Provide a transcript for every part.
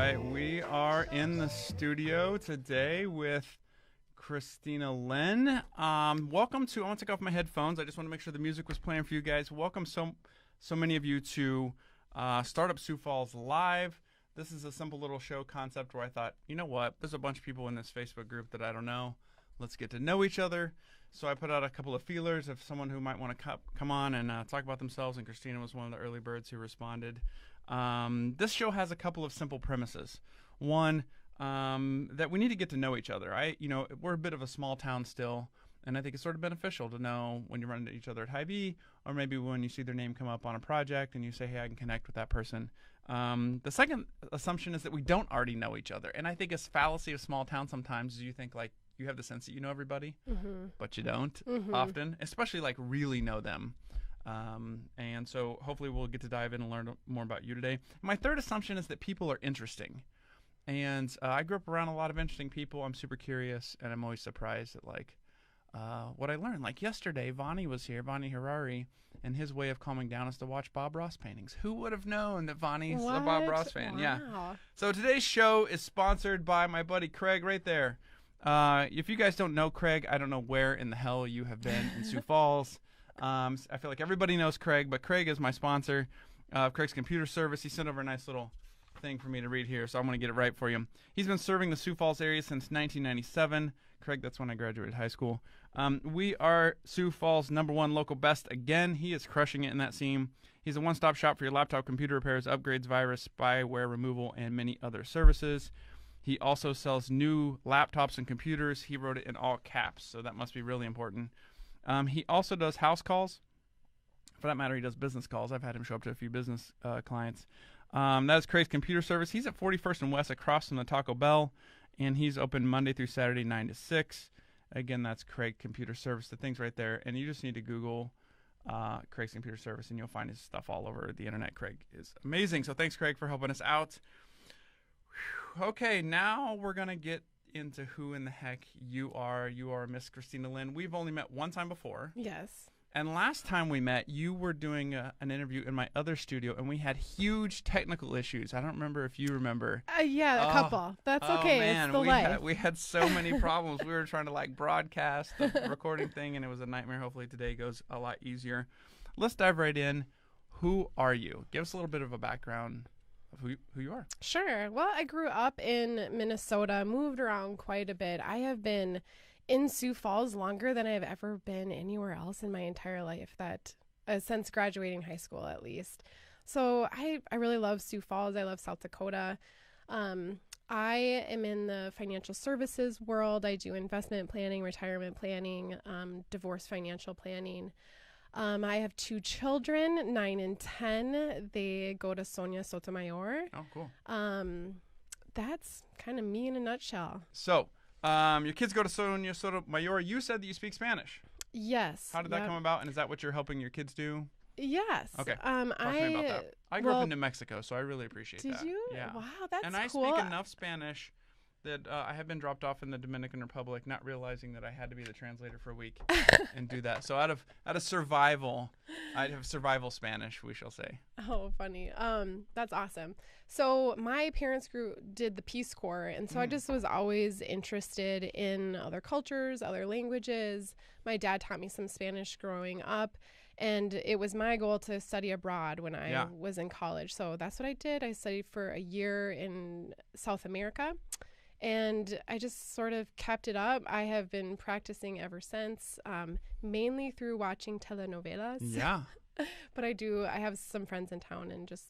right, we are in the studio today with Christina Lynn. Welcome to, I want to take off my headphones. I just want to make sure the music was playing for you guys. Welcome so many of you to Start Up Sioux Falls Live. This is a simple little show concept where I thought, you know what, there's a bunch of people in this Facebook group that I don't know. Let's get to know each other. So I put out a couple of feelers of someone who might want to come on and talk about themselves, and Christina was one of the early birds who responded. This show has a couple of simple premises. One, that we need to get to know each other. We're a bit of a small town still, and I think it's sort of beneficial to know when you run into each other at Hy-Vee, or maybe when you see their name come up on a project and you say, hey, I can connect with that person. The second assumption is that we don't already know each other, and I think it's fallacy of small town sometimes is you think like you have the sense that you know everybody, but you don't often, especially like really know them. And so hopefully we'll get to dive in and learn more about you today. My third assumption is that people are interesting. And I grew up around a lot of interesting people. I'm super curious, and I'm always surprised at what I learned. Like yesterday, Vani was here, Vani Harari, and his way of calming down is to watch Bob Ross paintings. Who would have known that Vani's a Bob Ross fan? Wow. Yeah. So today's show is sponsored by my buddy Craig right there. If you guys don't know Craig, I don't know where in the hell you have been in Sioux Falls. I feel like everybody knows Craig, but Craig is my sponsor of Craig's Computer Service. He sent over a nice little thing for me to read here, so I'm going to get it right for you. He's been serving the Sioux Falls area since 1997. Craig, that's when I graduated high school. We are Sioux Falls' #1 local best again. He is crushing it in that scene. He's a one-stop shop for your laptop computer repairs, upgrades, virus, spyware removal, and many other services. He also sells new laptops and computers. He wrote it in all caps, so that must be really important. He also does house calls. For that matter, he does business calls. I've had him show up to a few business clients. That is Craig's Computer Service. He's at 41st and West across from the Taco Bell, and he's open Monday through Saturday, 9 to 6. Again, that's Craig Computer Service. The thing's right there, and you just need to Google Craig's Computer Service, and you'll find his stuff all over the internet. Craig is amazing. So thanks, Craig, for helping us out. Okay, now we're going to get into who in the heck you are. You are Miss Christina Lynn. We've only met one time before. Yes. And last time we met, you were doing an interview in my other studio, and we had huge technical issues. I don't remember if you remember. Yeah, a couple. That's okay. Man, it's the life. We had so many problems. We were trying to broadcast the recording thing, and it was a nightmare. Hopefully today goes a lot easier. Let's dive right in. Who are you? Give us a little bit of a background of who you are. Sure. Well, I grew up in Minnesota, moved around quite a bit. I have been in Sioux Falls longer than I've ever been anywhere else in my entire life, since graduating high school at least. So I really love Sioux Falls. I love South Dakota. I am in the financial services world. I do investment planning, retirement planning, divorce financial planning. I have 2 children, 9 and 10. They go to Sonia Sotomayor. Oh, cool. That's kind of me in a nutshell. So, your kids go to Sonia Sotomayor. You said that you speak Spanish. Yes. How did that come about, and is that what you're helping your kids do? Yes. Okay. Talk to me about that. I grew up in New Mexico, so I really appreciate that. Did you? Yeah. Wow, that's cool. And I speak enough Spanish that I have been dropped off in the Dominican Republic, not realizing that I had to be the translator for a week and do that. So out of survival, I'd have survival Spanish, we shall say. Oh, funny. That's awesome. So my parents did the Peace Corps, and so I just was always interested in other cultures, other languages. My dad taught me some Spanish growing up, and it was my goal to study abroad when I was in college. So that's what I did. I studied for a year in South America. And I just sort of kept it up. I have been practicing ever since, mainly through watching telenovelas. Yeah. But I have some friends in town and just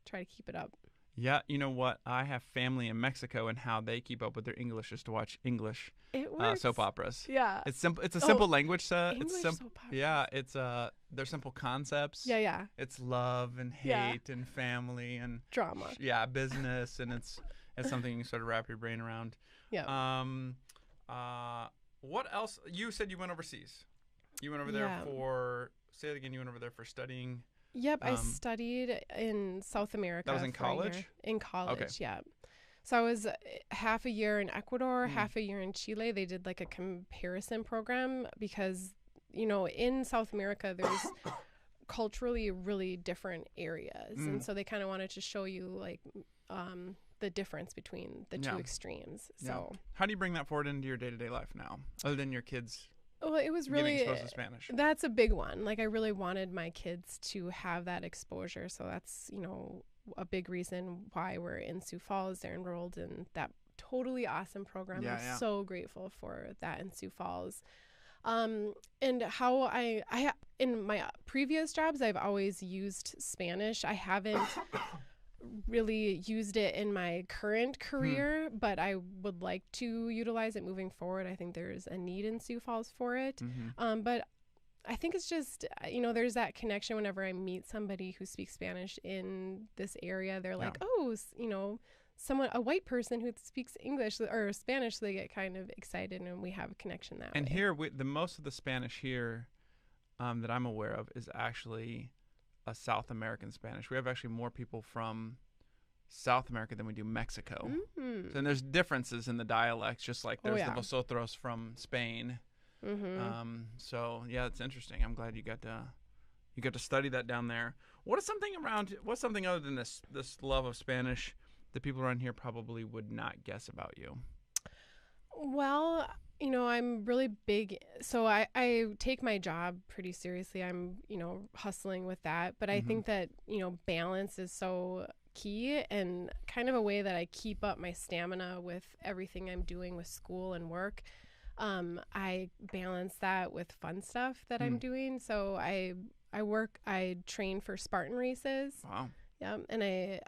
try to keep it up. Yeah, you know what? I have family in Mexico, and how they keep up with their English is to watch English soap operas. Yeah. It's simple. It's a simple language set. English It's simple. soap operas. Yeah, it's they're simple concepts. Yeah. It's love and hate and family and drama. Yeah, business, and it's something you can sort of wrap your brain around. Yeah. What else? You said you went overseas. You went over there for, say it again, you went over there for studying. Yep, I studied in South America. That was in college? In college, Okay. yeah. So I was half a year in Ecuador, half a year in Chile. They did like a comparison program because, in South America, there's culturally really different areas. And so they kind of wanted to show you the difference between the two extremes. So how do you bring that forward into your day-to-day life now, other than your kids? Well, it was really getting exposed to Spanish. That's a big one. Like, I really wanted my kids to have that exposure. So that's, you know, a big reason why we're in Sioux Falls. They're enrolled in that totally awesome program. I'm so grateful for that in Sioux Falls. And how I in my previous jobs, I've always used Spanish. I haven't really used it in my current career, but I would like to utilize it moving forward. I think there's a need in Sioux Falls for it. But I think it's just, you know, there's that connection whenever I meet somebody who speaks Spanish in this area. They're like, oh, you know, a white person who speaks English or Spanish, so they get kind of excited, and we have a connection that way. And here, the most of the Spanish here that I'm aware of is actually a South American Spanish. We have actually more people from South America than we do Mexico. So, and there's differences in the dialects, just like there's the vosotros from Spain. So yeah, it's interesting. I'm glad you got to study that down there. What's something other than this love of Spanish that people around here probably would not guess about you? Well, you know, I'm really big. So I take my job pretty seriously. I'm, you know, hustling with that. But I think that, you know, balance is so key, and kind of a way that I keep up my stamina with everything I'm doing with school and work. I balance that with fun stuff that I'm doing. So I train for Spartan races. Wow. Yeah, and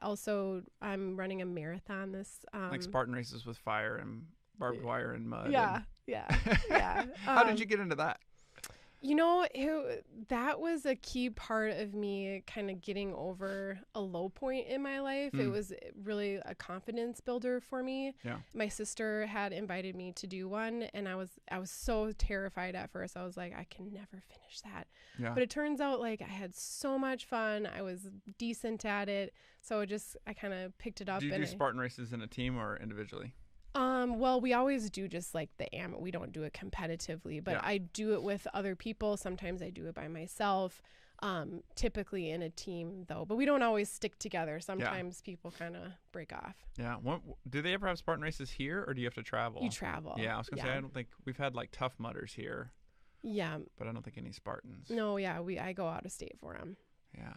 I'm running a marathon this like Spartan races with fire and barbed wire and mud. Yeah. How did you get into that? You know, that was a key part of me kind of getting over a low point in my life. It was really a confidence builder for me. Yeah. My sister had invited me to do one, and I was so terrified at first. I was like, I can never finish that. Yeah. But it turns out, like, I had so much fun. I was decent at it. So I kind of picked it up. Do you do Spartan races in a team or individually? Well, we always do just like the we don't do it competitively, but I do it with other people. Sometimes I do it by myself, typically in a team though, but we don't always stick together. Sometimes people kind of break off. Yeah. Do they ever have Spartan races here, or do you have to travel? You travel. Yeah. I was going to say, I don't think we've had like Tough Mudders here. Yeah. But I don't think any Spartans. No. Yeah. I go out of state for them. Yeah.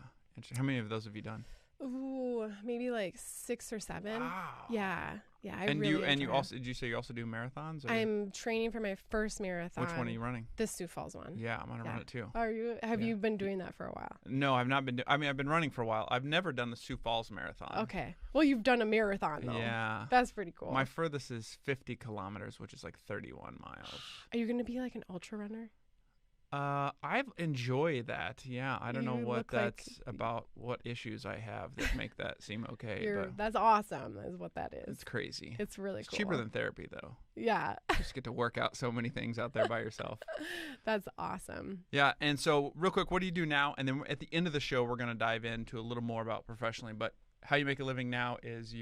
How many of those have you done? Ooh, maybe like 6 or 7. Wow. Yeah. Did you say you also do marathons? Or? I'm training for my first marathon. Which one are you running? The Sioux Falls one. Yeah, I'm gonna run it too. Are you? Have you been doing that for a while? No, I've not been. I've been running for a while. I've never done the Sioux Falls marathon. Okay. Well, you've done a marathon though. Yeah. That's pretty cool. My furthest is 50 kilometers, which is like 31 miles. Are you gonna be like an ultra runner? I enjoy that. Yeah, I don't know what that's about. What issues I have that make that seem okay. That's awesome. Is what that is. It's crazy. It's really cool. Cheaper than therapy, though. Yeah. Just get to work out so many things out there by yourself. That's awesome. Yeah, and so real quick, what do you do now? And then at the end of the show, we're gonna dive into a little more about professionally, but. How you make a living now is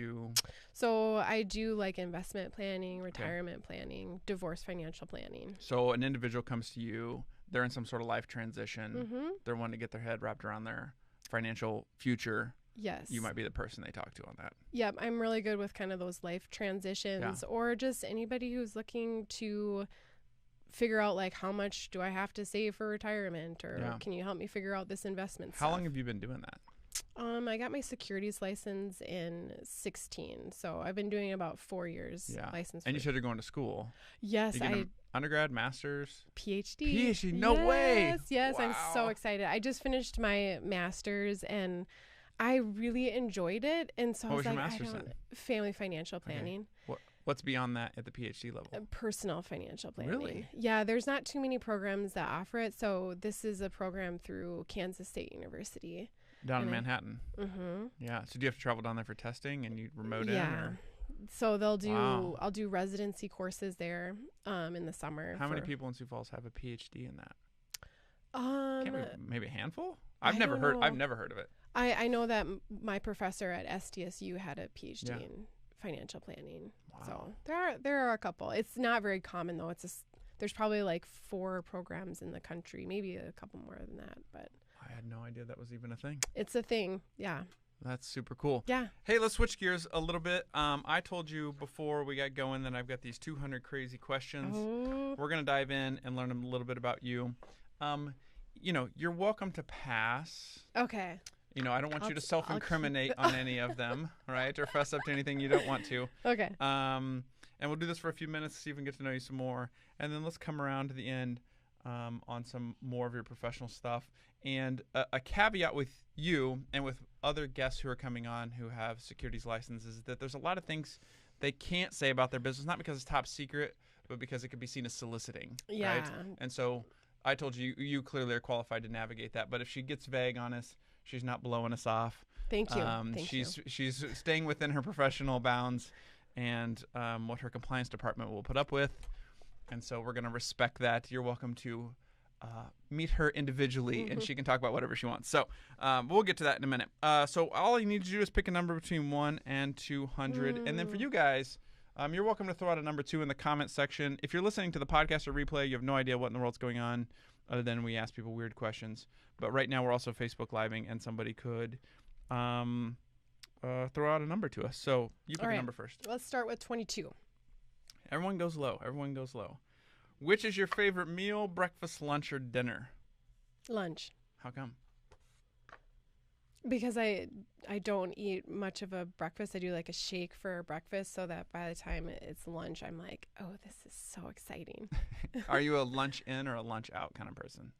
So I do like investment planning, retirement planning, divorce financial planning. So an individual comes to you, they're in some sort of life transition. They're wanting to get their head wrapped around their financial future. Yes. You might be the person they talk to on that. Yep. I'm really good with kind of those life transitions or just anybody who's looking to figure out like how much do I have to save for retirement or can you help me figure out this investment stuff? How long have you been doing that? I got my securities license in 2016, so I've been doing it about 4 years. Yeah. License. And you said you're going to school. Yes, undergrad, master's, PhD. No way. Yes, wow. I'm so excited. I just finished my master's and I really enjoyed it. And so what I was was like, your master's in? Family financial planning. Okay. What's beyond that at the PhD level? Personal financial planning. Really? Yeah, there's not too many programs that offer it. So this is a program through Kansas State University. Down in Manhattan. Yeah. So do you have to travel down there for testing and you remote in? Or? So they'll do. I'll do residency courses there in the summer. How many people in Sioux Falls have a PhD in that? Maybe a handful. I've never heard of it. I know that my professor at SDSU had a PhD in financial planning. Wow. So there are a couple. It's not very common though. There's probably like 4 programs in the country, maybe a couple more than that, but. I had no idea that was even a thing. It's a thing, yeah. That's super cool. Yeah. Hey, let's switch gears a little bit. I told you before we got going that I've got these 200 crazy questions. Oh. We're going to dive in and learn a little bit about you. You're welcome to pass. Okay. I don't want you to self-incriminate on any of them, right? Or fess up to anything you don't want to. Okay. And we'll do this for a few minutes to see if we can get to know you some more. And then let's come around to the end on some more of your professional stuff. And a caveat with you and with other guests who are coming on who have securities licenses is that there's a lot of things they can't say about their business, not because it's top secret, but because it could be seen as soliciting. Yeah. Right? And so I told you, you clearly are qualified to navigate that. But if she gets vague on us, she's not blowing us off. Thank you. She's staying within her professional bounds and what her compliance department will put up with. And so we're going to respect that. You're welcome to meet her individually, and she can talk about whatever she wants. So we'll get to that in a minute. So all you need to do is pick a number between 1 and 200. And then for you guys, you're welcome to throw out a number 2 in the comment section. If you're listening to the podcast or replay, you have no idea what in the world's going on other than we ask people weird questions. But right now we're also Facebook Living, and somebody could throw out a number to us. So you pick a number first. Let's start with 22. Everyone goes low. Everyone goes low. Which is your favorite meal, breakfast, lunch, or dinner? Lunch. How come? Because I don't eat much of a breakfast. I do like a shake for breakfast so that by the time it's lunch, I'm like, oh, this is so exciting. Are you a lunch in or a lunch out kind of person?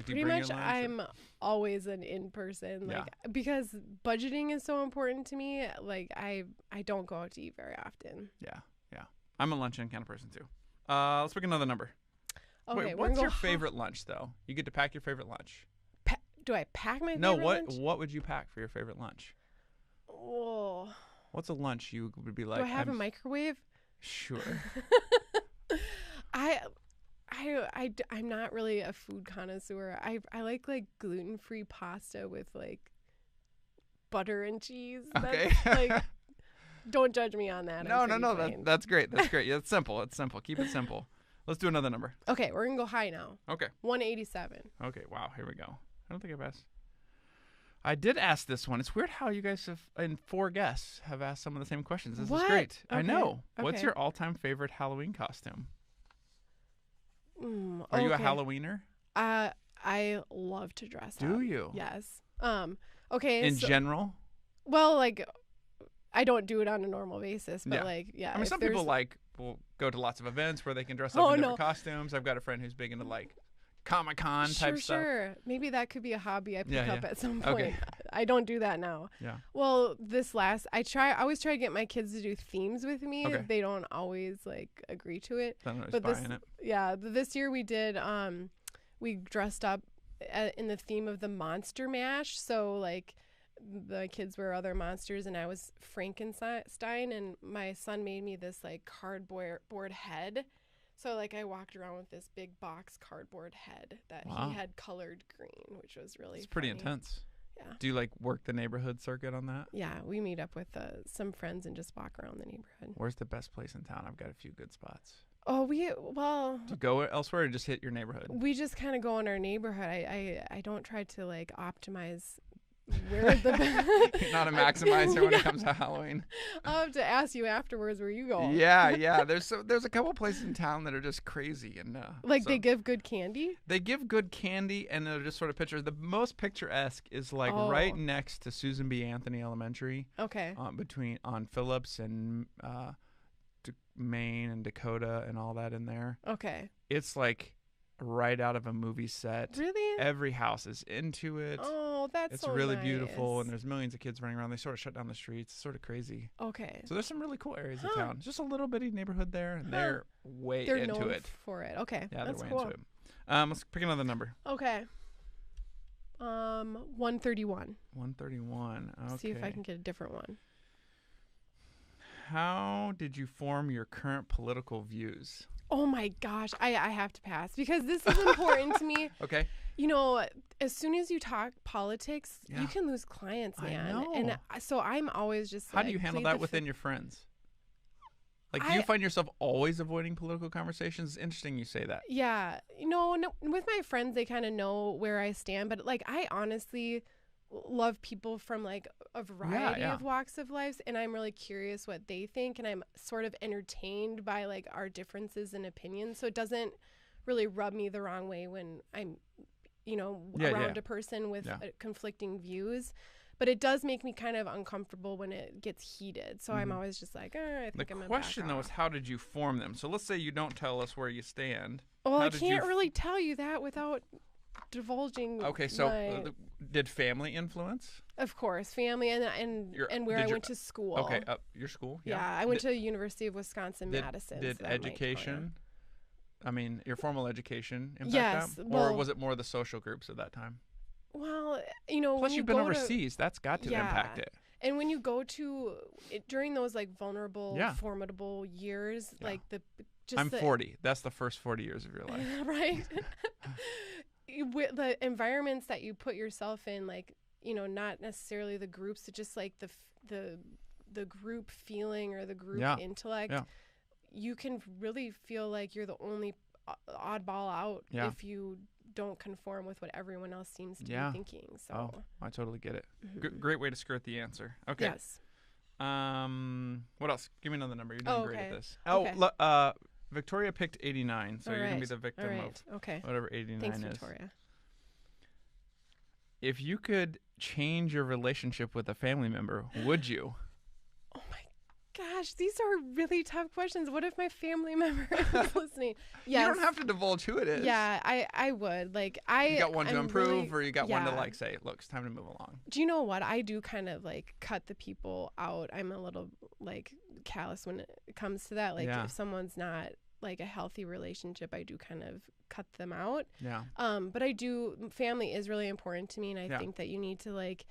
Pretty much I'm always an in-person. Because budgeting is so important to me. Like I don't go out to eat very often. Yeah. I'm a lunch in kind of person too. Let's pick another number. Okay, wait, what's your favorite lunch though? You get to pack your favorite lunch. Do I pack my favorite lunch? No, what would you pack for your favorite lunch? Oh. What's a lunch you would be like? Do I have a microwave? Sure. I'm not really a food connoisseur. I like gluten-free pasta with like butter and cheese. Okay. That's, don't judge me on that. No. That's great. That's great. Yeah, it's simple. It's simple. Keep it simple. Let's do another number. Okay, we're gonna go high now. Okay. 187. Okay. Wow. Here we go. I don't think I've asked. I did ask this one. It's weird how you guys have, in 4 guests, have asked some of the same questions. This is great. Okay. I know. Okay. What's your all-time favorite Halloween costume? Are you a Halloweener? I love to dress up. Do you? Yes. Okay. In general? Well, I don't do it on a normal basis, but I mean, some people will go to lots of events where they can dress up in different costumes. I've got a friend who's big into Comic-Con type stuff. Sure. Maybe that could be a hobby I pick up at some point. Okay. I don't do that now. Yeah. Well, I always try to get my kids to do themes with me. Okay. They don't always agree to it. This year we did we dressed up in the theme of the Monster Mash. So the kids were other monsters and I was Frankenstein, and my son made me this cardboard head. So I walked around with this big box cardboard head that he had colored green, which was really It's pretty intense. Yeah. Do you work the neighborhood circuit on that? Yeah, we meet up with some friends and just walk around the neighborhood. Where's the best place in town? I've got a few good spots. Oh, do you go elsewhere or just hit your neighborhood? We just kind of go in our neighborhood. I don't try to optimize where the You're not a maximizer when it comes to Halloween. I'll have to ask you afterwards where you go. Yeah. There's a couple places in town that are just crazy and they give good candy. They give good candy and they're just sort of pictures. The most picturesque is right next to Susan B. Anthony Elementary. Okay. On Phillips and Maine and Dakota and all that in there. Okay. It's right out of a movie set. Really? Every house is into it. Oh, that's It's really beautiful, and there's millions of kids running around. They sort of shut down the streets. It's sort of crazy. Okay. So there's some really cool areas of town. Just a little bitty neighborhood there, and they're into known it. For it. Okay. Yeah, that's they're cool. way into it. Let's pick another number. Okay. 131. 131. Okay. See if I can get a different one. How did you form your current political views? Oh my gosh, I have to pass because this is important to me. Okay. As soon as you talk politics, you can lose clients, man. I know. And so I'm always just How do you handle that within your friends? Do you find yourself always avoiding political conversations? It's interesting you say that. Yeah. No, with my friends, they kind of know where I stand. But I honestly, love people from like a variety yeah. of walks of life, and I'm really curious what they think, and I'm sort of entertained by like our differences in opinions, so it doesn't really rub me the wrong way when I'm, around a person with conflicting views. But it does make me kind of uncomfortable when it gets heated. So I'm always just like, I think I'm going to back off. The question, though, is how did you form them? So let's say you don't tell us where you stand. Well, I can't really tell you that without divulging. Okay, so did family influence? Of course, family and where I went to school. Okay, your school? Yeah, I went to University of Wisconsin-Madison. Did education, your formal education impact that? Well, or was it more the social groups at that time? Well, plus you've been overseas. That's got to impact it. And when you go to during those like vulnerable, formidable years, like I'm 40. That's the first 40 years of your life, right? With the environments that you put yourself in, like not necessarily the groups, but just like the group feeling or the group intellect. Yeah. You can really feel like you're the only oddball out if you don't conform with what everyone else seems to be thinking. So I totally get it. Great way to skirt the answer. Okay. Yes. What else? Give me another number. You're doing great at this. Victoria picked 89, so you're gonna be the victim of whatever 89 Thanks, is. Victoria. If you could change your relationship with a family member, would you? Oh my gosh, these are really tough questions. What if my family member is listening? Yes. You don't have to divulge who it is. Yeah, I would. Like you got one to improve, or you got one to like say, look, it's time to move along. Do you know what? I do kind of like cut the people out. I'm a little like callous when it comes to that. Like if someone's not like a healthy relationship, I do kind of cut them out. Yeah. But family is really important to me, and I think that you need to like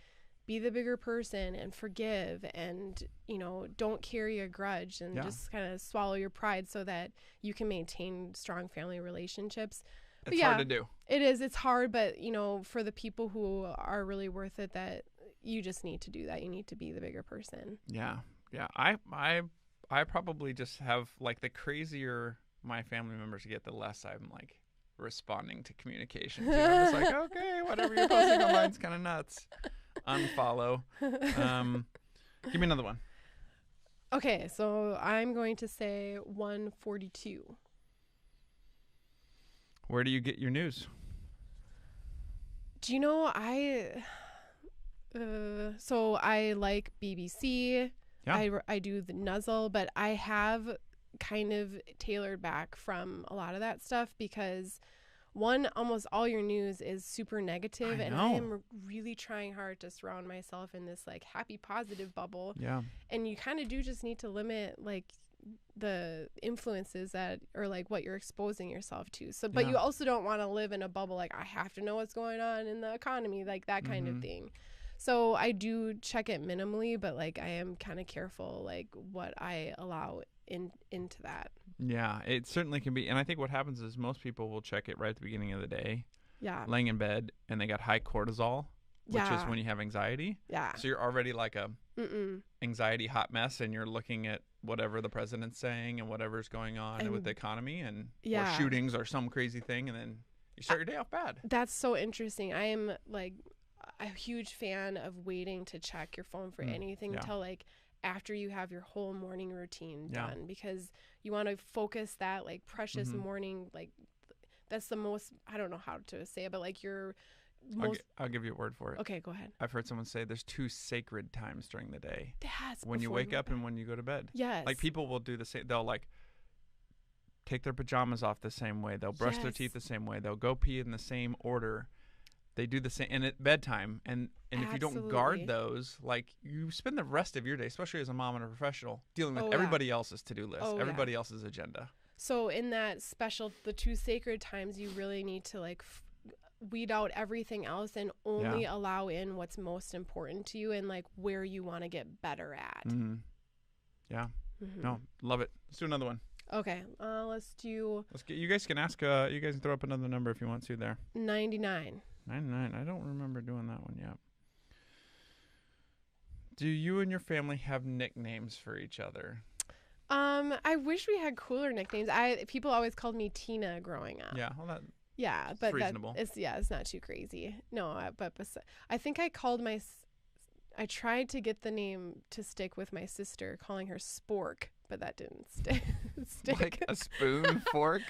be the bigger person and forgive and, don't carry a grudge and just kind of swallow your pride so that you can maintain strong family relationships. It's hard to do. It is. It's hard, but, for the people who are really worth it, that you just need to do that. You need to be the bigger person. Yeah. Yeah. I probably just have like the crazier my family members get, the less I'm like responding to communication. I'm just like, okay, whatever you're posting online's kind of nuts. Unfollow. Give me another one. Okay, so I'm going to say 142. Where do you get your news? Do you know so I like BBC. Yeah. I do the Nuzzle, but I have kind of tailored back from a lot of that stuff because almost all your news is super negative, and I am really trying hard to surround myself in this like happy, positive bubble. Yeah. And you kind of do just need to limit like the influences that or like what you're exposing yourself to. So, but you also don't want to live in a bubble like I have to know what's going on in the economy, like that kind of thing. So I do check it minimally, but like I am kind of careful like what I allow into that. Yeah, it certainly can be. And I think what happens is most people will check it right at the beginning of the day. Yeah. Laying in bed, and they got high cortisol, which is when you have anxiety. Yeah. So you're already like a anxiety hot mess, and you're looking at whatever the president's saying and whatever's going on with the economy and or shootings or some crazy thing, and then you start your day off bad. That's so interesting. I am like a huge fan of waiting to check your phone for anything until like after you have your whole morning routine done, because you want to focus that like precious morning, like that's the most, I don't know how to say it, but like your most. I'll give you a word for it. Okay, go ahead. I've heard someone say there's two sacred times during the day. That's when you wake up and when you go to bed. Yes. Like people will do the same. They'll like take their pajamas off the same way. They'll brush their teeth the same way. They'll go pee in the same order. They do the same, and at bedtime, and if you don't guard those, like you spend the rest of your day, especially as a mom and a professional, dealing with everybody else's to-do list, everybody else's agenda. So in that the two sacred times, you really need to like weed out everything else and only allow in what's most important to you and like where you want to get better at. Yeah. No, love it. Let's do another one. Okay, let's do. You guys can ask. You guys can throw up another number if you want to. There. 99. 99. I don't remember doing that one yet. Do you and your family have nicknames for each other? I wish we had cooler nicknames. People always called me Tina growing up. Yeah, well Yeah, but reasonable. It's not too crazy. No, I think I called I tried to get the name to stick with my sister, calling her Spork, but that didn't stick. Like a spoon fork.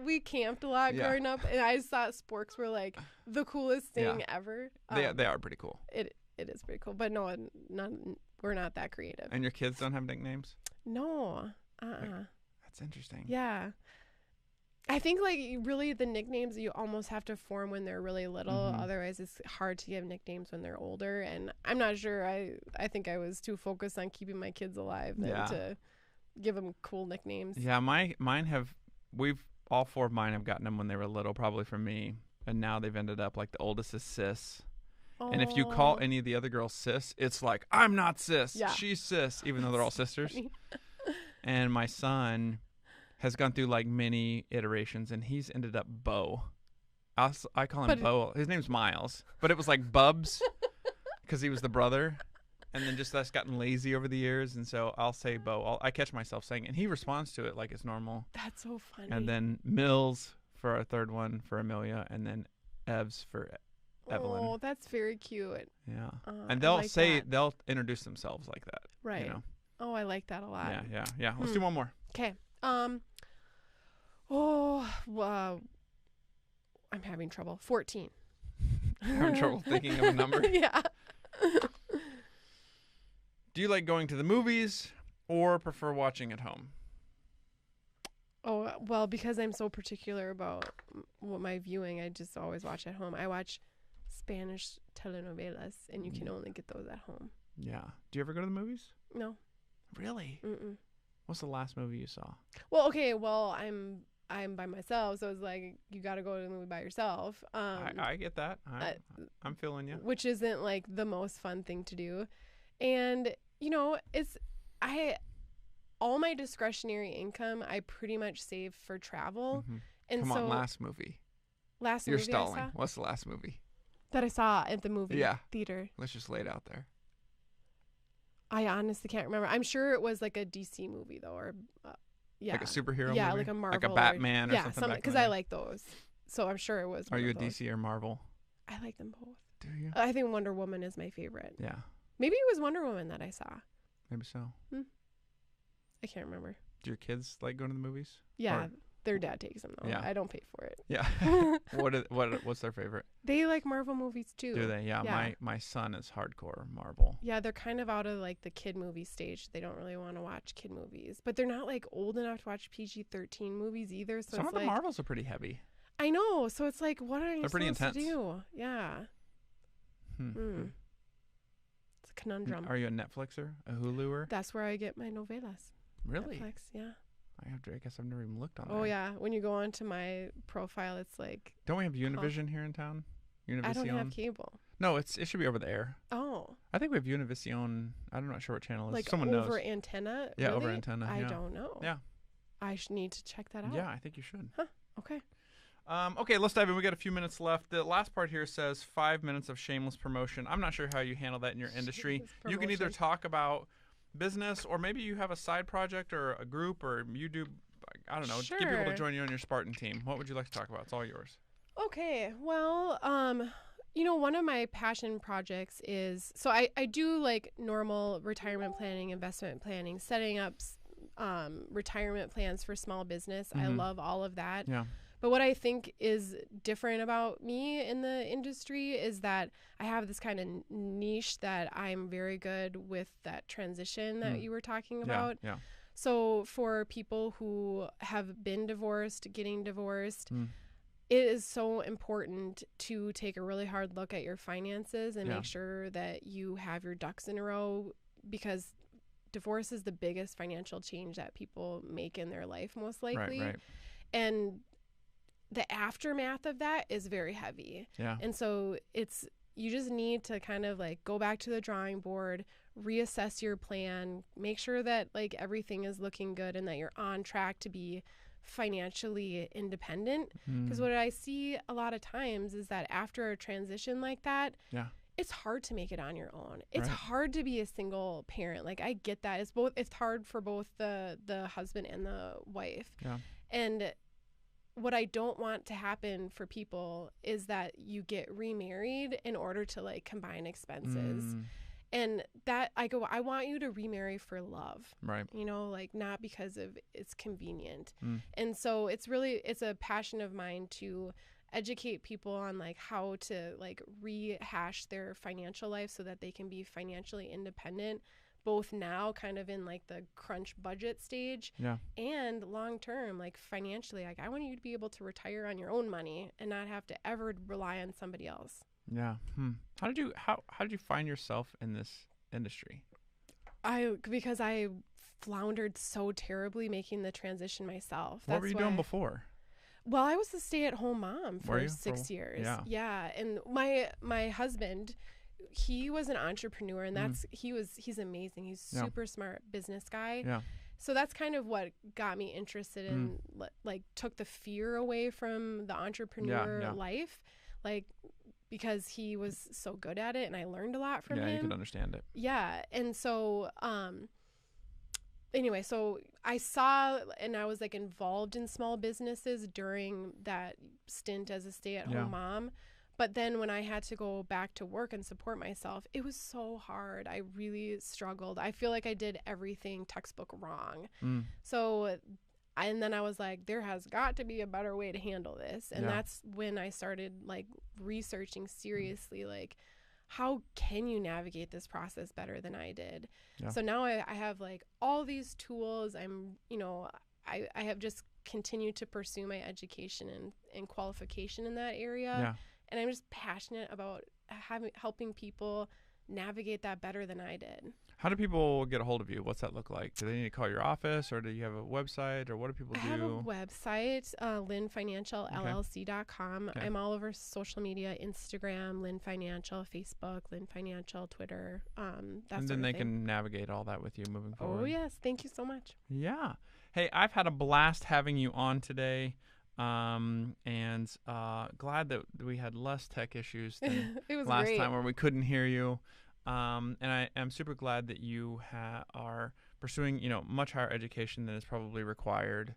We camped a lot growing up, and I just thought sporks were like the coolest thing ever. They are pretty cool. It is pretty cool, but no, we're not that creative. And your kids don't have nicknames? No. That's interesting. Yeah. I think like really the nicknames you almost have to form when they're really little. Otherwise it's hard to give nicknames when they're older. And I'm not sure. I think I was too focused on keeping my kids alive than to give them cool nicknames. Yeah, all four of mine have gotten them when they were little, probably from me. And now they've ended up like the oldest is Sis. Oh. And if you call any of the other girls Sis, it's like, I'm not Sis. Yeah. She's Sis, even though they're all sisters. And my son has gone through like many iterations, and he's ended up Bo. I call him Bo. His name's Miles, but it was like Bubs because he was the brother. And then just that's gotten lazy over the years, and so I'll say Bo. I catch myself saying it, and he responds to it like it's normal. That's so funny. And then Mills for our third one for Amelia, and then Evs for Evelyn. Oh, that's very cute. Yeah. And they'll introduce themselves like that. Right. You know? Oh, I like that a lot. Yeah. Let's do one more. Okay. I'm having trouble. 14. Having trouble thinking of a number? Yeah. Do you like going to the movies or prefer watching at home? Oh, well, because I'm so particular about what my viewing, I just always watch at home. I watch Spanish telenovelas, and you can only get those at home. Yeah. Do you ever go to the movies? No. Really? Mm-mm. What's the last movie you saw? Well, okay. Well, I'm by myself, so it's like you got to go to the movie by yourself. I get that. I'm feeling you. Which isn't like the most fun thing to do, and you know, all my discretionary income I pretty much save for travel. Mm-hmm. And Come on, last movie. You're stalling. I saw? What's the last movie that I saw at the movie theater? Let's just lay it out there. I honestly can't remember. I'm sure it was like a DC movie though, or like a superhero movie? Yeah, like a Marvel. Like a Batman or something. Yeah, because I like those. So I'm sure it was. Are you a DC or Marvel? I like them both. Do you? I think Wonder Woman is my favorite. Yeah. Maybe it was Wonder Woman that I saw. Maybe so. I can't remember. Do your kids like going to the movies? Yeah, their dad takes them though. Yeah. I don't pay for it. Yeah. What's their favorite? They like Marvel movies too. Do they? Yeah. My son is hardcore Marvel. Yeah, they're kind of out of like the kid movie stage. They don't really want to watch kid movies, but they're not like old enough to watch PG-13 movies either. So some of the Marvels are pretty heavy. I know. So it's like, what are you supposed to do? Yeah. It's a conundrum. Are you a Netflixer, a Huluer? That's where I get my novelas. Really? Netflix, yeah. I guess I've never even looked on that. Oh, yeah. When you go onto my profile, it's like... Don't we have Univision here in town? Univision? I don't have cable. No, it should be over the air. Oh. I think we have Univision. I'm not sure what channel it is. Like someone knows. over antenna? Yeah, really? over antenna. I don't know. Yeah. I need to check that out. Yeah, I think you should. Huh. Okay. Okay, let's dive in. We got a few minutes left. The last part here says 5 minutes of shameless promotion. I'm not sure how you handle that in your industry. You can either talk about business, or maybe you have a side project or a group, or you do, I don't know, Sure. get people to join you on your Spartan team. What would you like to talk about? It's all yours. Okay. Well, one of my passion projects is, so I do like normal retirement planning, investment planning, setting up retirement plans for small business. I love all of that. Yeah. But what I think is different about me in the industry is that I have this kind of niche that I'm very good with, that transition that you were talking about. Yeah. So for people who have been divorced, getting divorced, it is so important to take a really hard look at your finances and make sure that you have your ducks in a row, because divorce is the biggest financial change that people make in their life, most likely. Right. And the aftermath of that is very heavy. Yeah. And so you just need to kind of like go back to the drawing board, reassess your plan, make sure that like everything is looking good and that you're on track to be financially independent. Because what I see a lot of times is that after a transition like that, it's hard to make it on your own. It's hard to be a single parent. Like, I get that. It's hard for both the husband and the wife. Yeah. And what I don't want to happen for people is that you get remarried in order to like combine expenses. And that I want you to remarry for love, Right. you know, like not because of it's convenient. And so it's a passion of mine to educate people on like how to like rehash their financial life so that they can be financially independent, both now kind of in like the crunch budget stage and long term, like financially. Like I want you to be able to retire on your own money and not have to ever rely on somebody else. Yeah. How did you find yourself in this industry? Because I floundered so terribly making the transition myself. What were you doing before? Well, I was a stay-at-home mom for 6 years. Yeah. And my husband, he was an entrepreneur, and he's amazing. He's super smart business guy. Yeah. So that's kind of what got me interested in, like, took the fear away from the entrepreneur life, like, because he was so good at it, and I learned a lot from him. Yeah, you could understand it. Yeah, and so, anyway, so I saw, and I was like involved in small businesses during that stint as a stay-at-home mom. But then when I had to go back to work and support myself, it was so hard. I really struggled. I feel like I did everything textbook wrong. So, and then I was like, there has got to be a better way to handle this. And that's when I started like researching seriously, like, how can you navigate this process better than I did? So now I have like all these tools. I'm, you know, I have just continued to pursue my education and qualification in that area. And I'm just passionate about helping people navigate that better than I did. How do people get a hold of you? What's that look like? Do they need to call your office, or do you have a website, or what do people do? I have a website, lynnfinancialllc.com. Okay. I'm all over social media, Instagram, Lynn Financial, Facebook, Lynn Financial, Twitter, and then they can navigate all that with you moving forward. Oh, yes. Thank you so much. Yeah. Hey, I've had a blast having you on today. And glad that we had less tech issues than it was last great. time where we couldn't hear you. And I am super glad that you are pursuing, you know, much higher education than is probably required.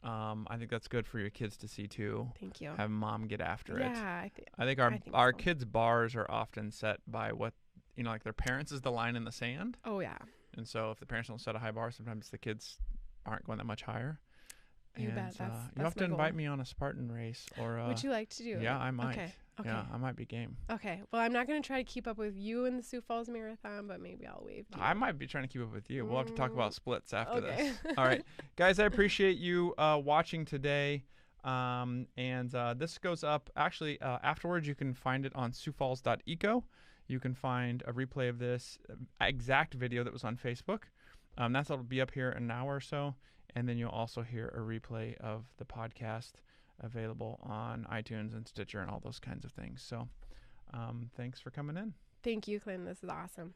I think that's good for your kids to see too. Thank you. Have mom get after it. Yeah, I think our kids' bars are often set by what, you know, like their parents is the line in the sand. Oh yeah. And so if the parents don't set a high bar, sometimes the kids aren't going that much higher. You bet. That's you have to invite me on a Spartan race, or would you like to do? Yeah, I might. Okay. Yeah, I might be game. Okay. Well, I'm not going to try to keep up with you in the Sioux Falls Marathon, but maybe I'll wave to you. I might be trying to keep up with you. We'll have to talk about splits after this. Okay. All right, guys. I appreciate you watching today. This goes up actually afterwards. You can find it on siouxfalls.eco. You can find a replay of this exact video that was on Facebook. That'll be up here in an hour or so. And then you'll also hear a replay of the podcast available on iTunes and Stitcher and all those kinds of things. So thanks for coming in. Thank you, Clint. This is awesome.